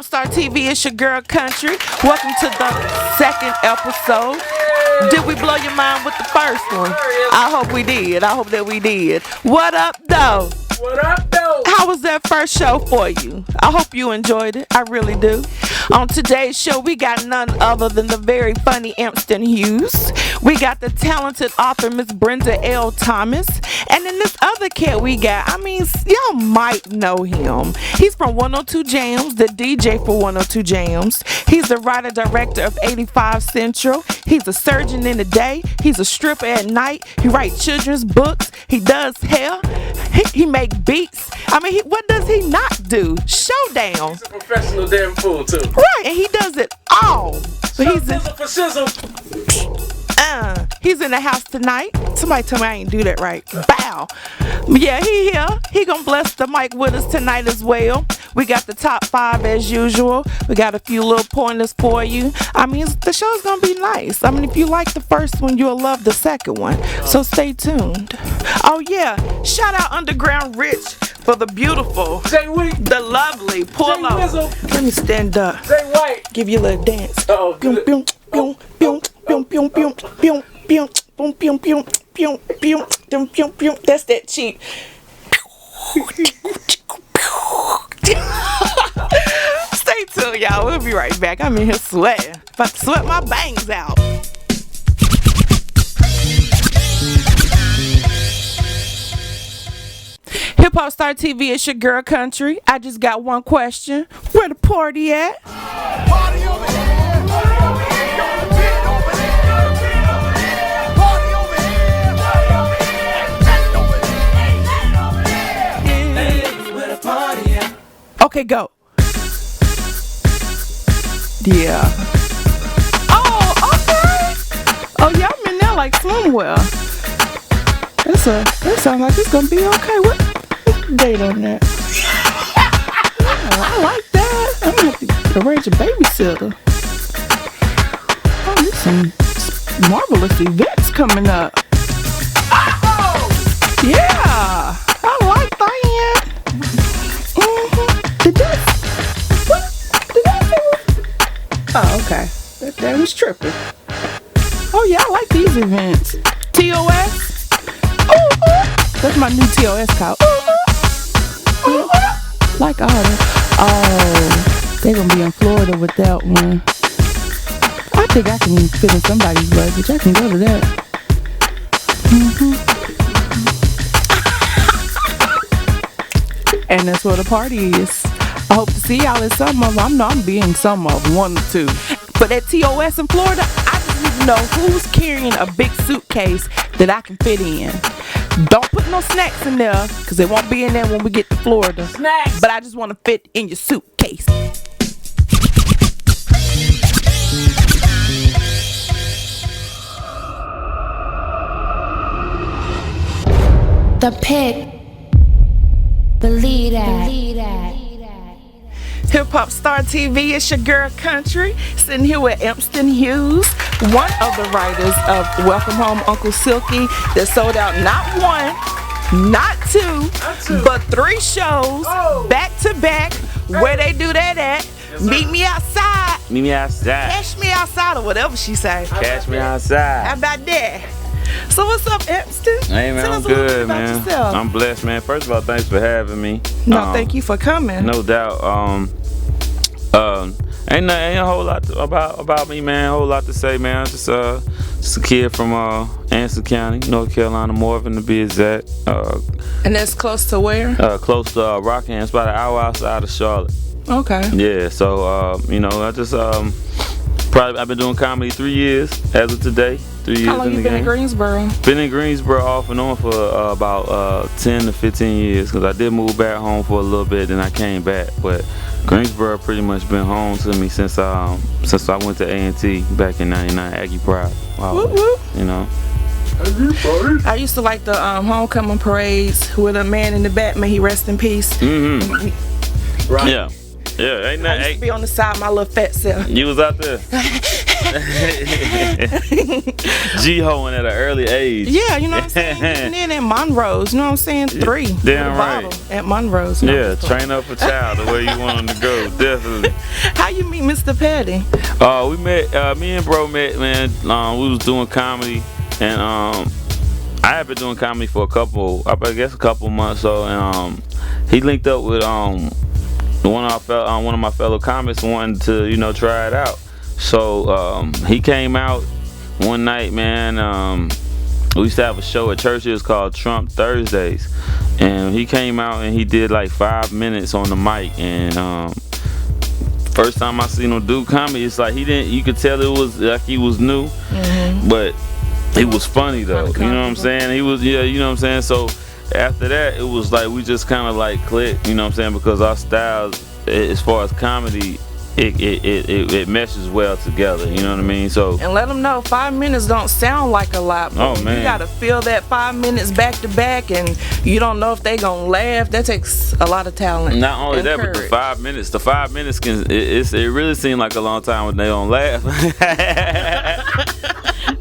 Star TV, it's your girl Kuntree. Welcome to the second episode. Did we blow your mind with the first one? I hope we did. I hope that we did. What up, though? What up, though? How was that first show for you? I hope you enjoyed it. I really do. On today's show, we got none other than the very funny Ampston Hews. We got the talented author, Miss Brenda L. Thomas. And then this other cat we got, y'all might know him. He's from 102 Jams, the DJ for 102 Jams. He's the writer-director of 85 Central. He's a surgeon in the day. He's a stripper at night. He writes children's books. He does hair. He make beats. What does he not do? Showdown. He's a professional damn fool, too. Right, and he does it all. But he's in the house tonight. Somebody tell me I ain't do that right. Bow. Yeah, he here. He gonna bless the mic with us tonight as well. We got the top 5 as usual. We got a few little pointers for you. The show's gonna be nice. If you like the first one, you'll love the second one. So stay tuned. Oh yeah, shout out Underground Rich for the beautiful, the lovely. Pull up. Let me stand up. Say White. Give you a little dance. Oh, boom, boom, boom, boom, boom, boom, boom, boom, boom, boom, boom, boom, boom, boom, boom, boom. That's that cheap. Stay tuned, y'all. We'll be right back. I'm in here sweating. About to sweat my bangs out. Hip Hop Star TV, it's your girl Kuntree. I just got one question. Where the party at? Party over here. Party over here. Over there. Party over here. Party over here. Hey, where the party at? Okay, go. Yeah. Oh, okay. Oh, yeah, I'm in there like somewhere. That sounds like it's gonna be okay. What date on that? I like that. I'm gonna have to arrange a babysitter. Oh, there's some marvelous events coming up. Oh, yeah, I like that. Did that? Oh, okay. That was tripping. Oh yeah, I like these events. TOS. That's my new TOS call. Like all that. Oh, they gonna be in Florida with that one. I think I can fit in somebody's luggage. I can go to that. And that's where the party is. I hope to see y'all at some of them. I know I'm being some of them, 1 or 2. But at TOS in Florida, I just need to know who's carrying a big suitcase that I can fit in. Don't put no snacks in there, because they won't be in there when we get to Florida. Snacks! But I just want to fit in your suitcase. The PIT. Believe that. Hip Hop Star TV, it's your girl Kuntree, sitting here with Ampston Hews, one of the writers of Welcome Home Uncle Silky, that sold out not 1, not 2, but 3 shows back to back. Where they do that at? Yes, meet me outside. Meet me outside. Cash me outside, or whatever she say. Cash me outside. How about that? So what's up, Ampston? Hey man, I'm good, man. I'm blessed, man. First of all, thanks for having me. No, thank you for coming. No doubt. Ain't a whole lot about me, man. A whole lot to say, man. I'm just a kid from Ampston County, North Carolina, Morven to be exact. And that's close to where? Close to Rockham. It's about an hour outside of Charlotte. Okay. Yeah. So I just I've been doing comedy 3 years as of today. 3 years. How long in you the been in Greensboro? Been in Greensboro off and on for about 10 to 15 years, because I did move back home for a little bit, then I came back. But Greensboro pretty much been home to me since I went to A&T back in '99. Aggie Pride. Whoop, whoop. You know. I used to like the homecoming parades with a man in the back. May he rest in peace. Mm-hmm. Right. Yeah. Yeah, ain't that? I used to be on the side of my little fat self. You was out there. G-hoeing at an early age. Yeah, you know, I'm saying? Getting in at Monroe's, you know what I'm saying? 3. Damn with a right. bottle at Monroe's. No, Yeah, I'm just playing. train up a child the way you want them to go, definitely. How you meet Mr. Petty? We met, me and bro met, man. We was doing comedy, and I had been doing comedy for a couple months. So, and he linked up with one of my fellow comics wanting to try it out. So he came out one night, man. We used to have a show at churches called Trump Thursdays, and he came out and he did like 5 minutes on the mic. And first time I seen him do comedy, it's like you could tell it was like he was new, but it was funny though. You know what I'm saying? He was, you know what I'm saying? So after that, it was like we just kind of like clicked, you know what I'm saying? Because our styles, as far as comedy, it meshes well together, you know what I mean? So, and let them know 5 minutes don't sound like a lot, but oh, man. you gotta feel that 5 minutes back to back, and you don't know if they gonna laugh. That takes a lot of talent. Not only and that, courage. but the 5 minutes it really seemed like a long time when they don't laugh.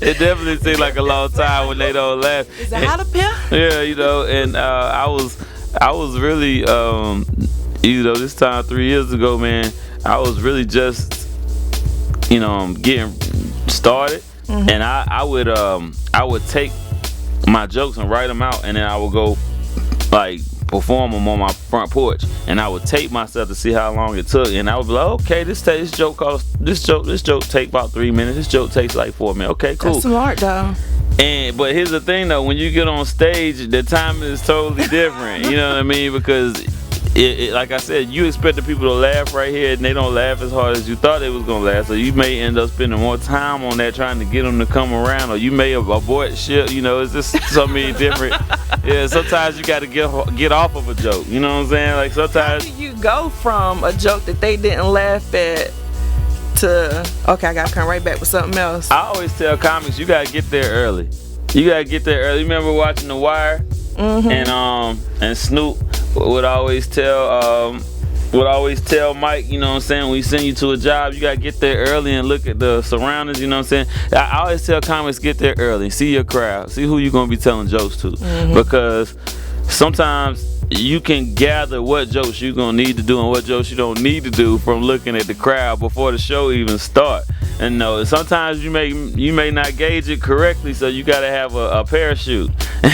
It definitely seemed like a long time when they don't laugh. Is that how to pair? Yeah, and I was really this time 3 years ago, man, I was really just getting started, and I would take my jokes and write them out, and then I would go like perform them on my front porch, and I would tape myself to see how long it took, and I would be like, okay, this joke take about 3 minutes, this joke takes like 4 minutes. Okay, cool. That's smart though. But here's the thing though, when you get on stage, the timing is totally different. You know what I mean? Because like I said, you expect the people to laugh right here, and they don't laugh as hard as you thought they was gonna laugh. So you may end up spending more time on that trying to get them to come around, or you may abort shit. It's just so many different. Yeah, sometimes you got to get off of a joke. You know what I'm saying? Like sometimes. How do you go from a joke that they didn't laugh at to okay, I gotta come right back with something else? I always tell comics you gotta get there early. You gotta get there early. You remember watching The Wire? And Snoop would always tell Mike, you know what I'm saying, when we send you to a job, you gotta get there early and look at the surroundings, you know what I'm saying? I always tell comics, get there early, see your crowd, see who you're gonna be telling jokes to, because sometimes you can gather what jokes you're gonna need to do and what jokes you don't need to do from looking at the crowd before the show even start. And no, sometimes you may not gauge it correctly, so you gotta have a parachute.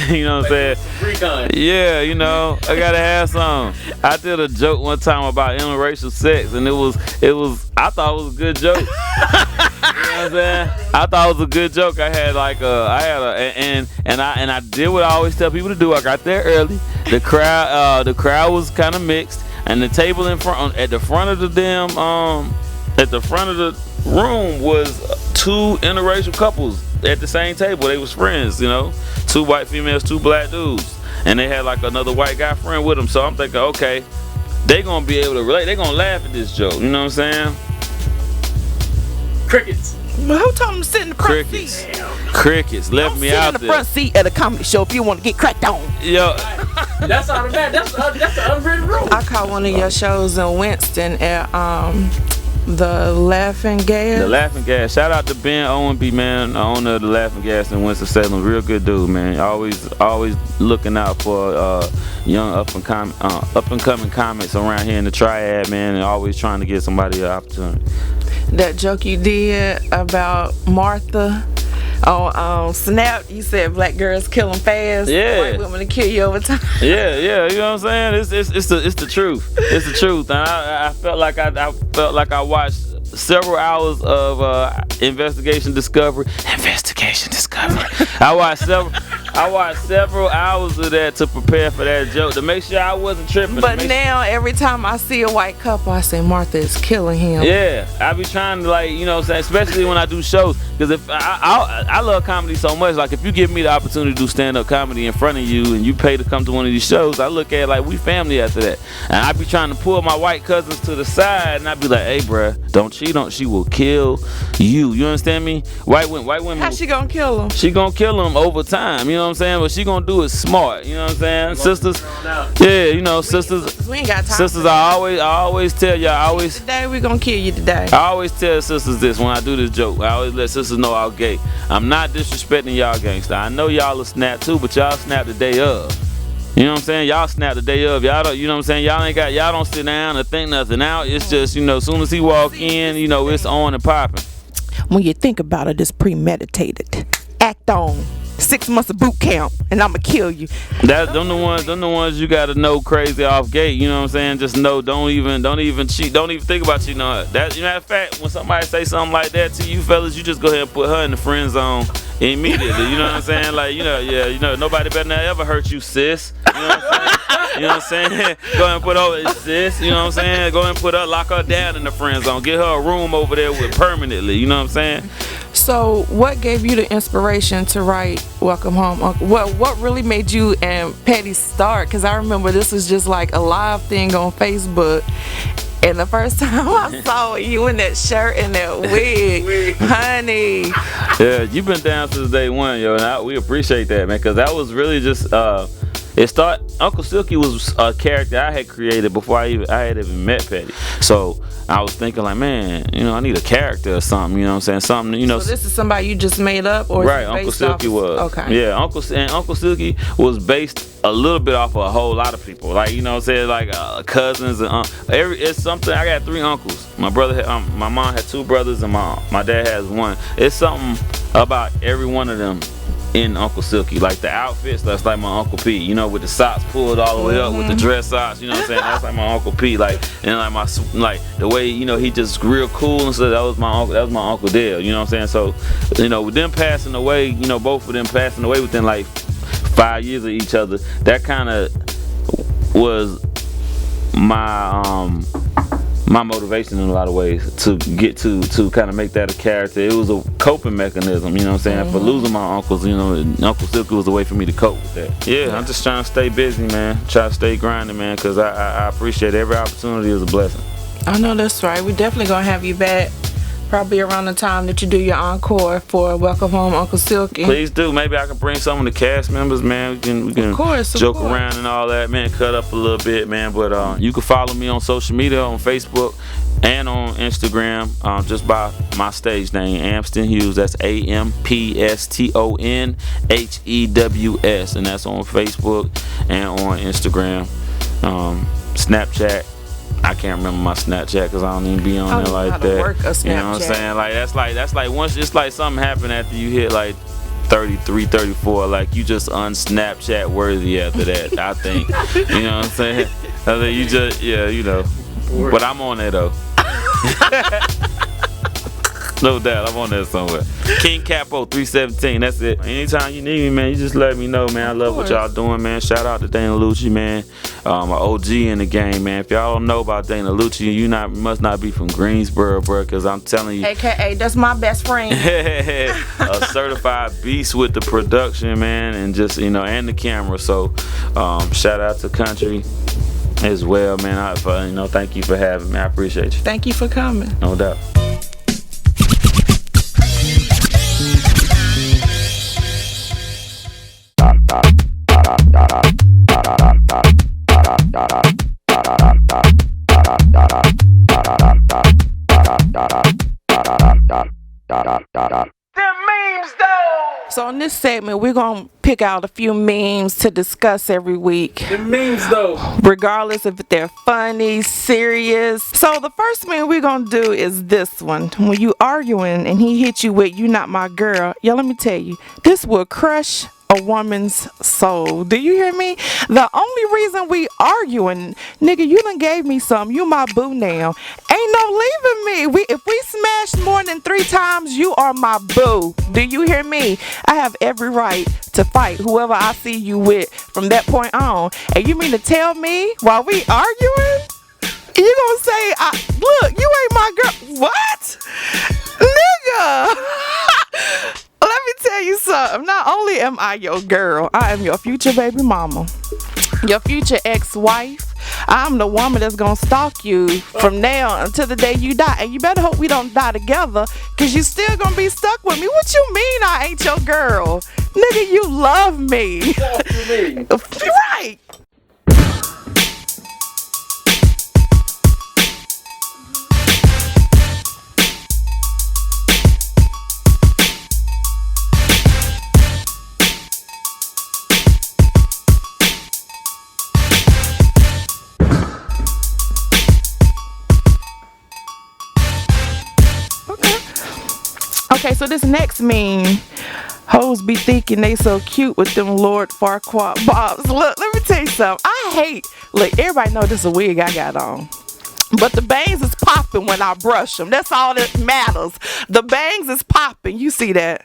You know what I'm saying? Recon. Yeah, I gotta have some. I did a joke one time about interracial sex, and it was I thought it was a good joke. You know what I'm saying? I thought it was a good joke. I did what I always tell people to do. I got there early. The crowd was kind of mixed, and the table at the front of the room was 2 interracial couples at the same table. They was friends, 2 white females, 2 black dudes, and they had like another white guy friend with them. So I'm thinking, okay, they gonna be able to relate. They gonna laugh at this joke. You know what I'm saying? Crickets. Well, who told them to sit in the front seat? Crickets left Don't me sit out in the there. front seat at a comedy show if you want to get cracked on. Yo, That's automatic. That's the unwritten rule. I caught one of your shows in Winston at the Laughing Gas. The Laughing Gas. Shout out to Ben Owenby, man, owner of the Laughing Gas in Winston-Salem. Real good dude, man. Always looking out for young up and coming comics around here in the Triad, man, and always trying to get somebody an opportunity. That joke you did about Martha on Snap, you said black girls kill them fast. Yeah. White women to kill you over time. Yeah, you know what I'm saying? It's the truth. It's the truth. And I felt like I watched several hours of Investigation Discovery. I watched several hours of that to prepare for that joke, to make sure I wasn't tripping. But now every time I see a white couple, I say Martha is killing him. Yeah, I be trying to, like, you know what I'm saying, especially when I do shows, because if I love comedy so much. Like, if you give me the opportunity to do stand-up comedy in front of you and you pay to come to one of these shows, I look at it like we family after that. And I be trying to pull my white cousins to the side, and I be like, hey, bruh, don't cheat on. She will kill you. You understand me? White women. How she gonna kill him? She gonna kill him over time. You know what I'm saying? But she gonna do it smart. You know what I'm saying? Sisters. Yeah, you know, sisters. We ain't got time. Sisters, I always tell y'all. Today we gonna kill you today. I always tell sisters this when I do this joke. I always let sisters know I'm gay. I'm not disrespecting y'all gangsta. I know y'all will snap too, but y'all snap the day of. You know what I'm saying? Y'all snap the day of. Y'all don't, you know what I'm saying? Y'all don't sit down and think nothing out. It's just, you know, as soon as he walk in, you know, it's on and popping. When you think about it, it's premeditated. Act on. 6 months of boot camp, and I'ma kill you. Them the ones you gotta know crazy off gate. You know what I'm saying? Just know, don't even cheat. Don't even think about cheating on her. That, you know, matter of fact, when somebody say something like that to you fellas, you just go ahead and put her in the friend zone immediately. You know what I'm saying? Like, you know, nobody better not ever hurt you, sis. You know what I'm saying? You know what I'm saying? Go ahead and put her, sis. You know what I'm saying? Go ahead and put her, lock her down in the friend zone. Get her a room over there with permanently. You know what I'm saying? So, what gave you the inspiration to write Welcome Home, Uncle? What really made you and Petty start? Because I remember this was just like a live thing on Facebook. And the first time I saw you in that shirt and that wig, honey. Yeah, you've been down since day one, yo, and we appreciate that, man, because that was really just, Uncle Silky was a character I had created before I had even met Petty. So I was thinking like, man, you know, I need a character or something, you know what I'm saying? Something, you know. So this is somebody you just made up, or right? Uncle Silky was. Okay. Yeah, Uncle Silky was based a little bit off of a whole lot of people, like, you know what I'm saying, like cousins and it's something. I got 3 uncles. My brother had, my mom had 2 brothers, and my dad has 1. It's something about every one of them in Uncle Silky, like the outfits. That's like my Uncle P, you know, with the socks pulled all the way up, with the dress socks. You know what I'm saying? That's like my Uncle P. Like, and like the way, you know, he just real cool and so that was my Uncle Dale. You know what I'm saying? So, you know, with them passing away, you know, both of them passing away within like 5 years of each other, that kind of was my motivation in a lot of ways to get to kind of make that a character. It was a coping mechanism, you know what I'm saying, for losing my uncles. You know, Uncle Silky was a way for me to cope with that. Yeah, I'm just trying to stay busy, man. Try to stay grinding, man, because I appreciate every opportunity is a blessing. I know that's right. We're definitely gonna have you back. Probably around the time that you do your encore for Welcome Home, Uncle Silky. Please do. Maybe I can bring some of the cast members, man. We can of course, joke around and all that, man. Cut up a little bit, man. But you can follow me on social media, on Facebook and on Instagram, just by my stage name, Ampston Hews. That's AMPSTONHEWS, and that's on Facebook and on Instagram, Snapchat. I can't remember my Snapchat because I don't even be on there like that. You know what I'm saying? Like that's like once it's like something happened after you hit like 33, 34, like you just un-Snapchat worthy after that, I think. You know what I'm saying? I think you just, yeah, you know. But I'm on there though. No doubt, I'm on there somewhere. King Capo 317, that's it. Anytime you need me, man, you just let me know, man. I love what y'all doing, man. Shout out to Dana Lucci, man. My OG in the game, man. If y'all don't know about Dana Lucci, you must not be from Greensboro, bro, because I'm telling you. AKA, that's my best friend. A certified beast with the production, man, and just, you know, and the camera. So, shout out to Kuntree as well, man. Thank you for having me. I appreciate you. Thank you for coming. No doubt. So in this segment, we're going to pick out a few memes to discuss every week. The memes, though. Regardless if they're funny, serious. So the first meme we're going to do is this one. When you arguing and he hit you with, "You not my girl." Yo, let me tell you, this will crush a woman's soul. Do you hear me? The only reason we arguing, nigga, you done gave me some. You my boo now. Ain't no leaving me. If we smash more than 3 times, you are my boo. Do you hear me? I have every right to fight whoever I see you with from that point on. And you mean to tell me while we arguing, you gonna say, look, you ain't my girl? What? Nigga. Let me tell you something. Not only am I your girl, I am your future baby mama, your future ex-wife, I'm the woman that's gonna stalk you from now until the day you die. And you better hope we don't die together, cause you still gonna be stuck with me. What you mean I ain't your girl? Nigga, you love me. Talk to me. Right. Okay, so this next meme, hoes be thinking they so cute with them Lord Farquaad bobs. Look, let me tell you something. Look, everybody know this is a wig I got on. But the bangs is popping when I brush them. That's all that matters. The bangs is popping. You see that?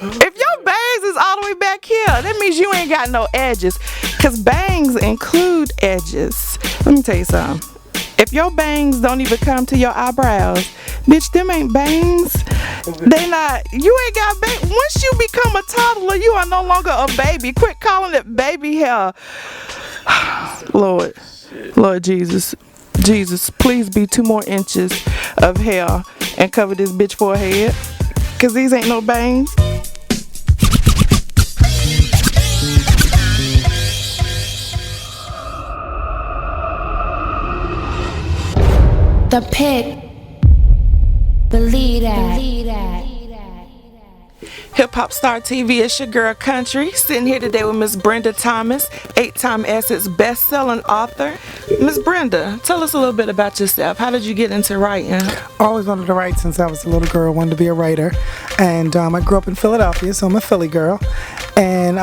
If your bangs is all the way back here, that means you ain't got no edges. Because bangs include edges. Let me tell you something. If your bangs don't even come to your eyebrows, bitch, them ain't bangs. They not. You ain't got bangs. Once you become a toddler, you are no longer a baby. Quit calling it baby hair. Lord Jesus, please be 2 more inches of hair and cover this bitch forehead. Cause these ain't no bangs. The Pit. Believe that. Hip Hop Star TV, it's your girl Kuntree. Sitting here today with Miss Brenda Thomas, 8-time Essence best-selling author. Miss Brenda, tell us a little bit about yourself. How did you get into writing? Always wanted to write since I was a little girl. Wanted to be a writer, and I grew up in Philadelphia, so I'm a Philly girl. And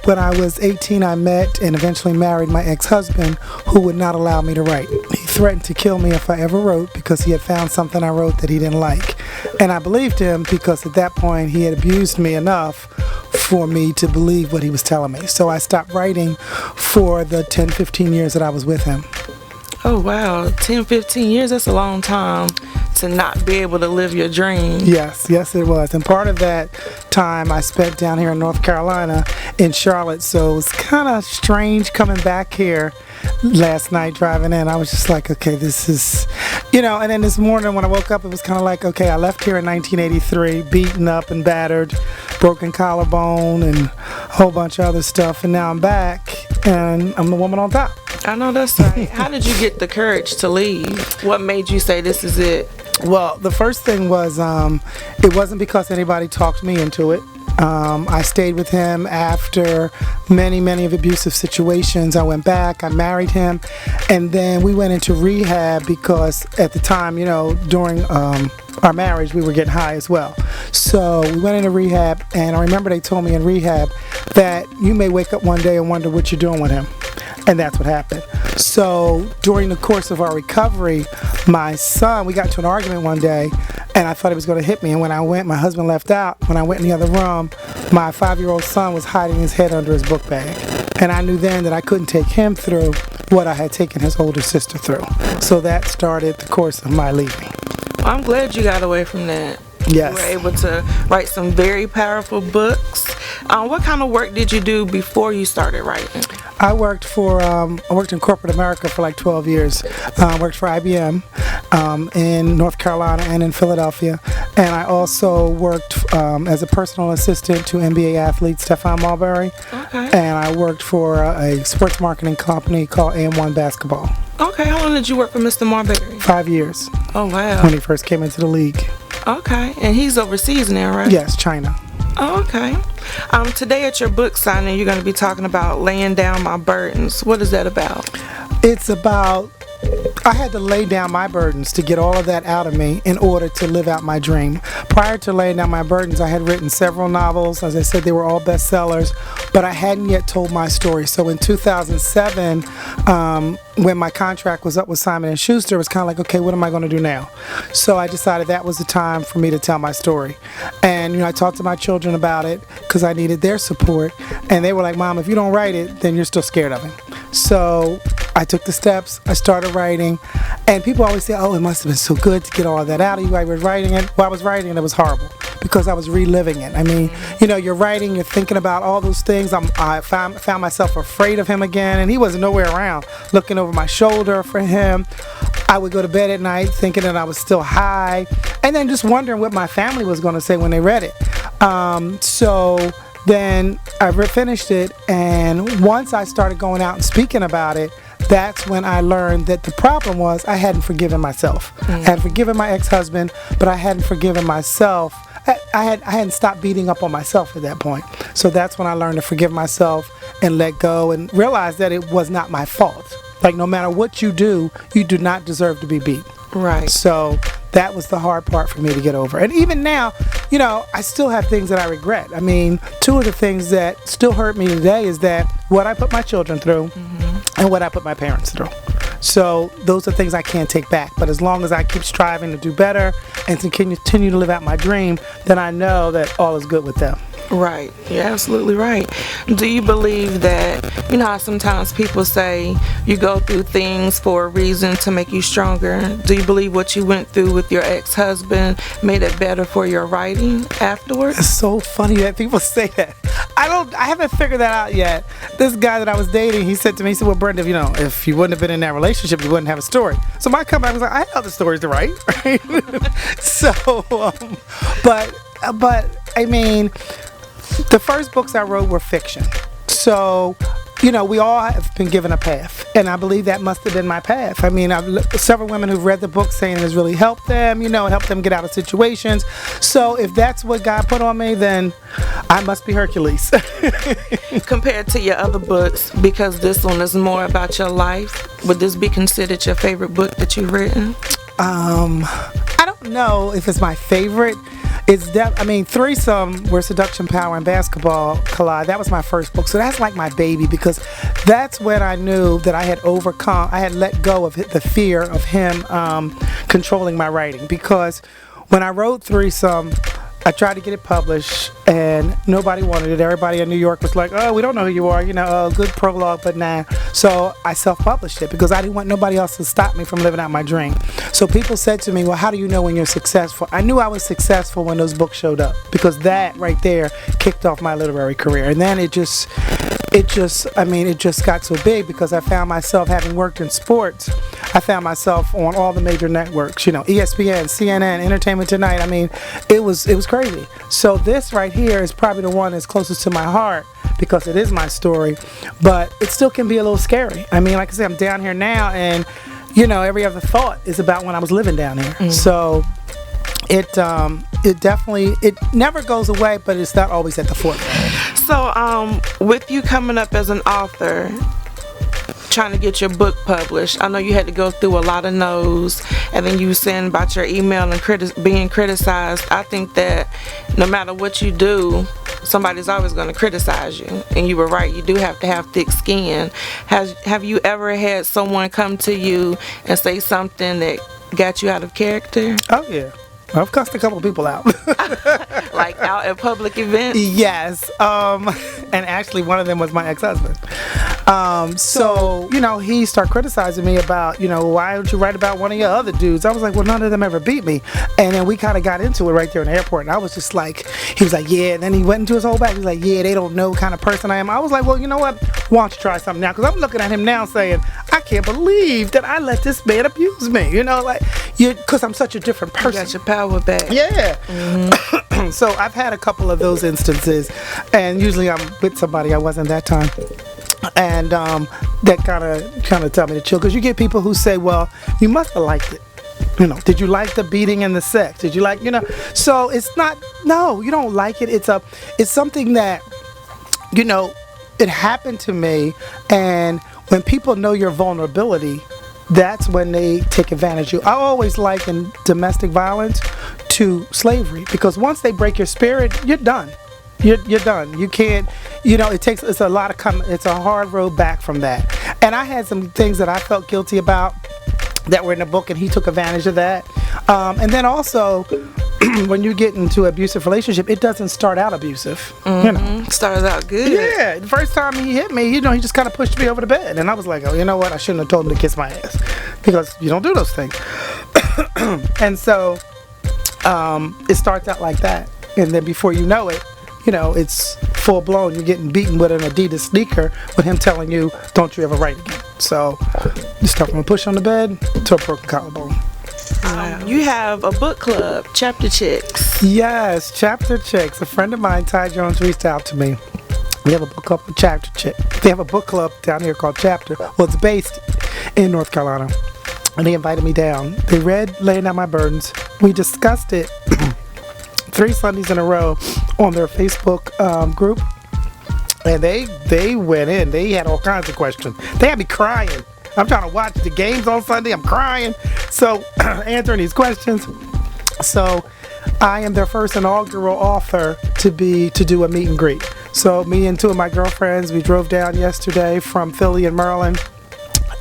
when I was 18, I met and eventually married my ex-husband, who would not allow me to write. He threatened to kill me if I ever wrote because he had found something I wrote that he didn't like. And I believed him because at that point he had abused me enough for me to believe what he was telling me. So I stopped writing for the 10, 15 years that I was with him. Oh, wow. 10, 15 years, that's a long time to not be able to live your dream. Yes, it was. And part of that time I spent down here in North Carolina in Charlotte. So it was kind of strange coming back here last night driving in. I was just like, okay, this is, and then this morning when I woke up, it was kind of like, okay, I left here in 1983, beaten up and battered, broken collarbone and a whole bunch of other stuff. And now I'm back and I'm the woman on top. I know that's right. How did you get the courage to leave? What made you say this is it? Well, the first thing was it wasn't because anybody talked me into it. I stayed with him after many abusive situations. I went back, I married him, and then we went into rehab because at the time, during our marriage, we were getting high as well. So we went into rehab, and I remember they told me in rehab that you may wake up one day and wonder what you're doing with him. And that's what happened. So during the course of our recovery, my son, we got into an argument one day, and I thought he was going to hit me. And when I went, my husband left out. When I went in the other room, my 5-year-old son was hiding his head under his book bag. And I knew then that I couldn't take him through what I had taken his older sister through. So that started the course of my leaving. Well, I'm glad you got away from that. Yes. You were able to write some very powerful books. What kind of work did you do before you started writing? I worked in corporate America for like 12 years. Worked for IBM in North Carolina and in Philadelphia. And I also worked as a personal assistant to NBA athlete Stephon Marbury. Okay. And I worked for a sports marketing company called AM1 Basketball. Okay, how long did you work for Mr. Marbury? 5 years. Oh, wow. When he first came into the league. Okay, and he's overseas now, right? Yes, China. Oh, okay. Today at your book signing, you're going to be talking about laying down my burdens. What is that about? It's about, I had to lay down my burdens to get all of that out of me in order to live out my dream. Prior to laying down my burdens, I had written several novels. As I said, they were all bestsellers, but I hadn't yet told my story. So in 2007, when my contract was up with Simon & Schuster, it was kind of like, okay, what am I going to do now? So I decided that was the time for me to tell my story. And, I talked to my children about it because I needed their support. And they were like, Mom, if you don't write it, then you're still scared of him. So I took the steps. I started writing, and people always say, "Oh, it must have been so good to get all that out of you." I was writing it. While I was writing it, it was horrible because I was reliving it. I mean, you're writing, you're thinking about all those things. I found myself afraid of him again, and he wasn't nowhere around. Looking over my shoulder for him. I would go to bed at night thinking that I was still high, and then just wondering what my family was going to say when they read it. So then I finished it, and once I started going out and speaking about it, that's when I learned that the problem was I hadn't forgiven myself. I had forgiven my ex-husband, but I hadn't forgiven myself. I hadn't stopped beating up on myself at that point. So that's when I learned to forgive myself and let go and realize that it was not my fault. Like, no matter what you do not deserve to be beat. Right. So that was the hard part for me to get over. And even now, I still have things that I regret. I mean, two of the things that still hurt me today is that what I put my children through and what I put my parents through. So those are things I can't take back. But as long as I keep striving to do better and to continue to live out my dream, then I know that all is good with them. Right. You're absolutely right. Do you believe that, how sometimes people say you go through things for a reason to make you stronger? Do you believe what you went through with your ex-husband made it better for your writing afterwards? It's so funny that people say that. I haven't figured that out yet. This guy that I was dating, he said to me, well, Brenda, if you wouldn't have been in that relationship, you wouldn't have a story. So my comeback was like, I have the stories to write. Right? So, but I mean, the first books I wrote were fiction. So, we all have been given a path, and I believe that must have been my path. I mean, several women who've read the book saying it's really helped them, and helped them get out of situations. So if that's what God put on me, then I must be Hercules. Compared to your other books, because this one is more about your life, would this be considered your favorite book that you've written? I don't know if it's my favorite. Threesome, where seduction, power, and basketball collide. That was my first book. So that's like my baby, because that's when I knew that I had let go of the fear of him controlling my writing. Because when I wrote Threesome, I tried to get it published, and nobody wanted it. Everybody in New York was like, "Oh, we don't know who you are. Good prologue, but nah." So I self-published it because I didn't want nobody else to stop me from living out my dream. So people said to me, "Well, how do you know when you're successful?" I knew I was successful when those books showed up, because that right there kicked off my literary career. And then it just got so big, because I found myself, having worked in sports, I found myself on all the major networks, ESPN, CNN, Entertainment Tonight. I mean, it was crazy. So this right here is probably the one that's closest to my heart, because it is my story, but it still can be a little scary. I mean, like I said, I'm down here now, and every other thought is about when I was living down here. So it definitely, it never goes away, but it's not always at the forefront. So with you coming up as an author, trying to get your book published, I know you had to go through a lot of no's, and then you were saying about your email and being criticized. I think that no matter what you do, somebody's always going to criticize you, and you were right, you do have to have thick skin. Have you ever had someone come to you and say something that got you out of character? Oh yeah, I've cussed a couple people out. Like out at public events? Yes. And actually one of them was my ex-husband. So he started criticizing me about, why don't you write about one of your other dudes? I was like, well, none of them ever beat me. And then we kind of got into it right there in the airport. And I was just like, he was like, yeah. And then he went into his whole back. He was like, yeah, they don't know what kind of person I am. I was like, well, you know what? Why don't you try something now? Because I'm looking at him now saying, I can't believe that I let this man abuse me. Because I'm such a different person. You got your power back. Yeah. Mm-hmm. So I've had a couple of those instances, and usually I'm with somebody. I wasn't that time. And that kind of tell me to chill, because you get people who say, well, you must have liked it. Did you like the beating and the sex? Did you like, so it's not, no, you don't like it. It's something that, it happened to me. And when people know your vulnerability, that's when they take advantage of you. I always liken domestic violence to slavery, because once they break your spirit, you're done. You're done. You can't, it's a hard road back from that. And I had some things that I felt guilty about that were in the book, and he took advantage of that. And then also, when you get into an abusive relationship, it doesn't start out abusive. You know. Started out good. Yeah, the first time he hit me, he just kind of pushed me over the bed, and I was like, oh, you know what? I shouldn't have told him to kiss my ass, because you don't do those things. And so, it starts out like that, and then before you know it, it's full blown. You're getting beaten with an Adidas sneaker with him telling you, don't you ever write again. So, you start from a push on the bed to a broken collarbone. You have a book club, Chapter Chicks. Yes, Chapter Chicks. A friend of mine, Ty Jones, reached out to me. We have a book club with Chapter Chick. They have a book club down here called Chapter. Well, it's based in North Carolina. And they invited me down. They read Laying Down My Burdens. We discussed it 3 Sundays in a row on their Facebook group. And they went in. They had all kinds of questions. They had me crying. I'm trying to watch the games on Sunday. I'm crying. So, answering these questions. So, I am their first inaugural author to do a meet and greet. So, me and 2 of my girlfriends, we drove down yesterday from Philly and Maryland.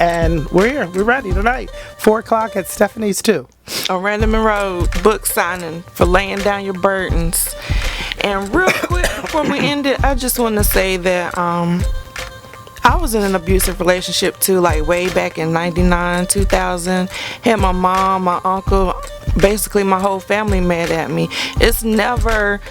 And we're here. We're ready tonight. 4 o'clock at Stephanie's too. On Random Road, book signing for Laying Down Your Burdens. And real quick, before we end it, I just want to say that I was in an abusive relationship too, like way back in 99, 2000. Had my mom, my uncle, basically my whole family mad at me. It's never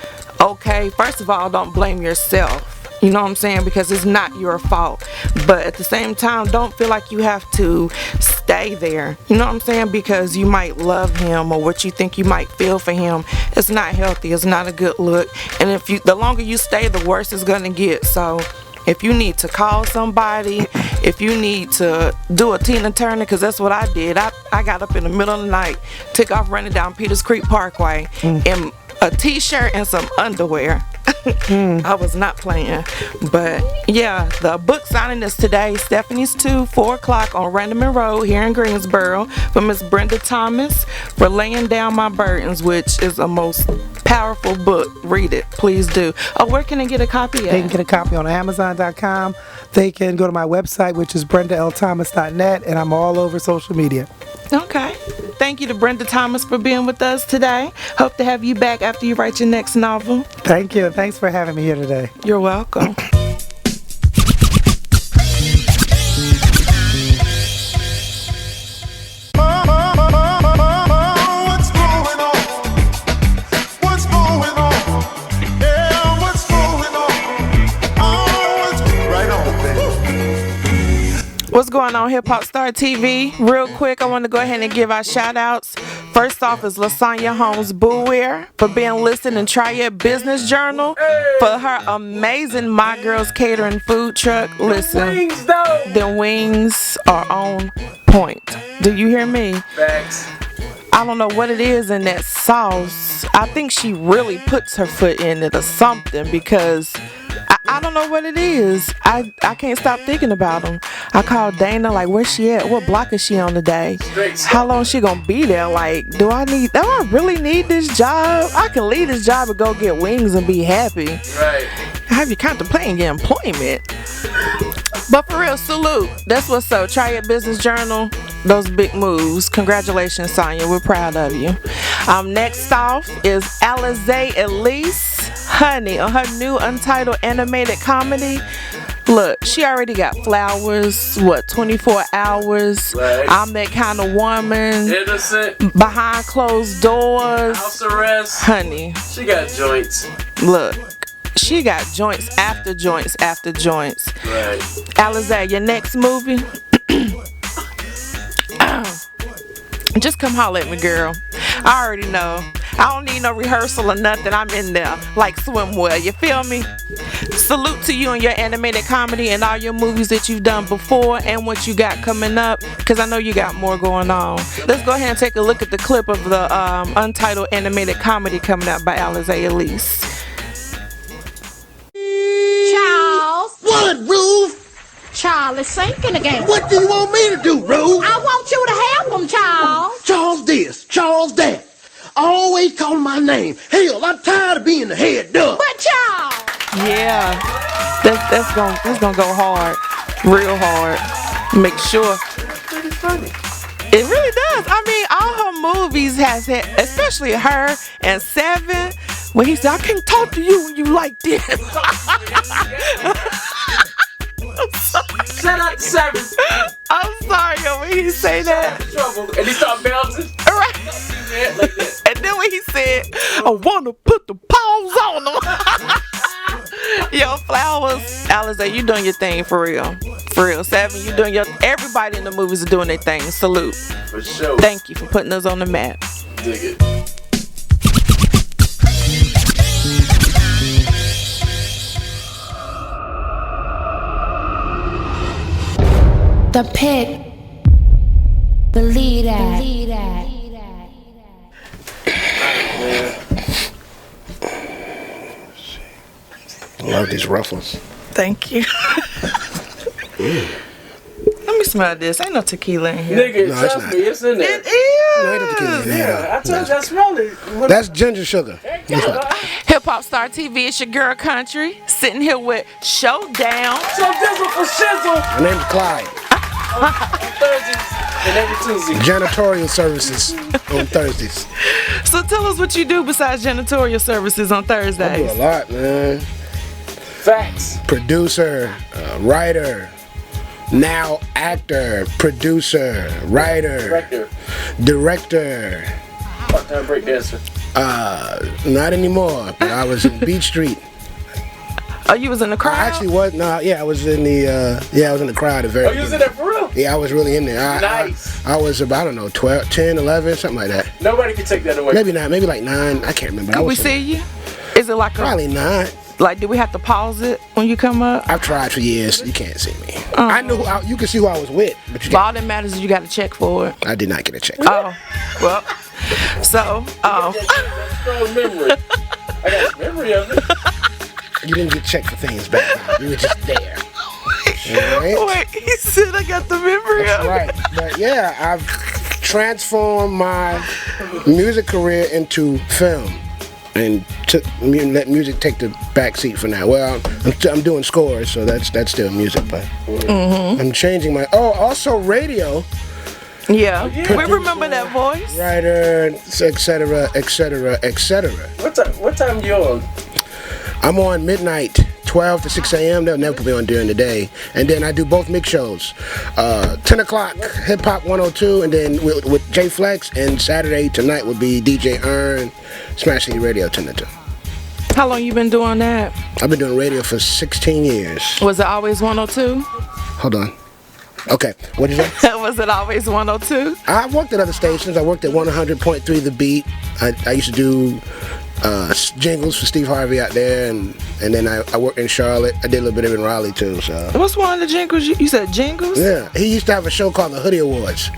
okay. First of all, don't blame yourself. You know what I'm saying? Because it's not your fault. But at the same time, don't feel like you have to stay there. You know what I'm saying? Because you might love him or what you think you might feel for him. It's not healthy. It's not a good look. And the longer you stay, the worse it's going to get. So if you need to call somebody, if you need to do a Tina Turner, because that's what I did. I got up in the middle of the night, took off running down Peters Creek Parkway in a t-shirt and some underwear. I was not playing. But yeah, the book signing is today, Stephanie's 2, 4 o'clock on Random Road here in Greensboro for Miss Brenda Thomas for Laying Down My Burdens, which is a most powerful book. Read it, please do. Oh, where can I get a copy at? They can get a copy on Amazon.com. They can go to my website, which is BrendaLThomas.net, and I'm all over social media. Okay. Thank you to Brenda Thomas for being with us today. Hope to have you back after you write your next novel. Thank you. Thanks for having me here today. You're welcome. What's going on, Hip Hop Star TV? Real quick, I want to go ahead and give our shout outs. First off is Lasagna Holmes Bouwer for being listed in Triad Business Journal for her amazing My Girls Catering food truck. Listen, the wings are on point. Do you hear me? Facts. I don't know what it is in that sauce. I think she really puts her foot in it or something, because I don't know what it is. I can't stop thinking about them. I called Dana, like, where's she at? What block is she on today? How long she gonna be there? Like, do I really need this job? I can leave this job and go get wings and be happy. Right. Have you contemplating your employment? But for real, salute. That's what's up. Triad Business Journal. Those big moves. Congratulations, Sonya. We're proud of you. Next off is Alize Elise Honey on her new untitled animated comedy. Look, she already got flowers, 24 hours. Right. I'm that kind of woman. Innocent. Behind closed doors. House arrest. Honey. She got joints. Look. She got joints after joints after joints. Right. Alize, your next movie? Just come holler at me, girl. I already know. I don't need no rehearsal or nothing. I'm in there like swimwear. You feel me? Salute to you and your animated comedy and all your movies that you've done before and what you got coming up, because I know you got more going on. Let's go ahead and take a look at the clip of the untitled animated comedy coming out by Alize Elise. Charles. What, Ruth? Charles is sinking again. What do you want me to do, Ruth? I want you to help him, Charles. Charles this, Charles that. Always calling my name. Hell, I'm tired of being the head dog. But Charles. Yeah, that's gonna go hard, real hard. Make sure. It really does. I mean, all her movies has had, especially her and Seven, when he said, "I can't talk to you when you like this." Shout out to Seven. I'm sorry, yo, when he say that. Trouble. And he start bouncing. Right. Like that. And then when he said, "I want to put the paws on them." Yo, Flowers, Alizé, you doing your thing for real. For real. Seven, you doing your, everybody in the movies are doing their thing. Salute. For sure. Thank you for putting us on the map. Dig it. The Pit. Believe that. I love these ruffles. Thank you. Let me smell this. Ain't no tequila in here. Nigga, No, it's trust not. me, it's in there. It is. No, ain't no tequila in there. Yeah, I told you I smelled it. That's ginger sugar. Hip Hop Star TV, it's your girl Kuntree. Sitting here with Showdown. So dizzle for shizzle. My name's Clyde. On Thursdays and every Tuesday. Janitorial services on Thursdays. So tell us what you do besides janitorial services on I do a Thursdays. lot, man. Facts. Producer, writer, now actor, producer, writer, director. Part-time breakdancer. Not anymore, but I was in Beach Street. Oh, you was in the crowd? I actually was, I was in the, I was in the crowd at very Oh, you was in there for real? Yeah, I was really in there. Nice. I was about, I don't know, 12, 10, 11, something like that. Nobody can take that away. Maybe not, maybe like 9, I can't remember. I Can we was see you? Is it like a, Probably not. like, do we have to pause it when you come up? I've tried for years. You can't see me. I knew you can see who I was with, but you But all can't. that matters is you got to check for it. I did not get a check. Oh, well. So, Strong memory. I got a memory of it. You didn't get checked for things back. You were just there. All right? wait, he said I got the memory That's of it. right. But yeah, I've transformed my music career into film and let music take the back seat for now. Well, I'm doing scores, so that's still music, but I'm changing my. Oh, also radio. Yeah. We remember that voice. Writer, etc., etc., etc. What time you on? I'm on midnight, 12 to 6 a.m. They'll never put me on during the day. And then I do both mix shows. 10 o'clock, Hip Hop 102, and then with J Flex. And Saturday tonight would be DJ Earn, Smash City Radio 10 to 2. How long you been doing that? I've been doing radio for 16 years. Was it always 102? Hold on. Okay, what did you say? Was it always 102? I worked at other stations. I worked at 100.3 The Beat. I used to do jingles for Steve Harvey out there, and then I worked in Charlotte. I did a little bit of it in Raleigh too. So What's one of the jingles? You said jingles? yeah, he used to have a show called the Hoodie Awards,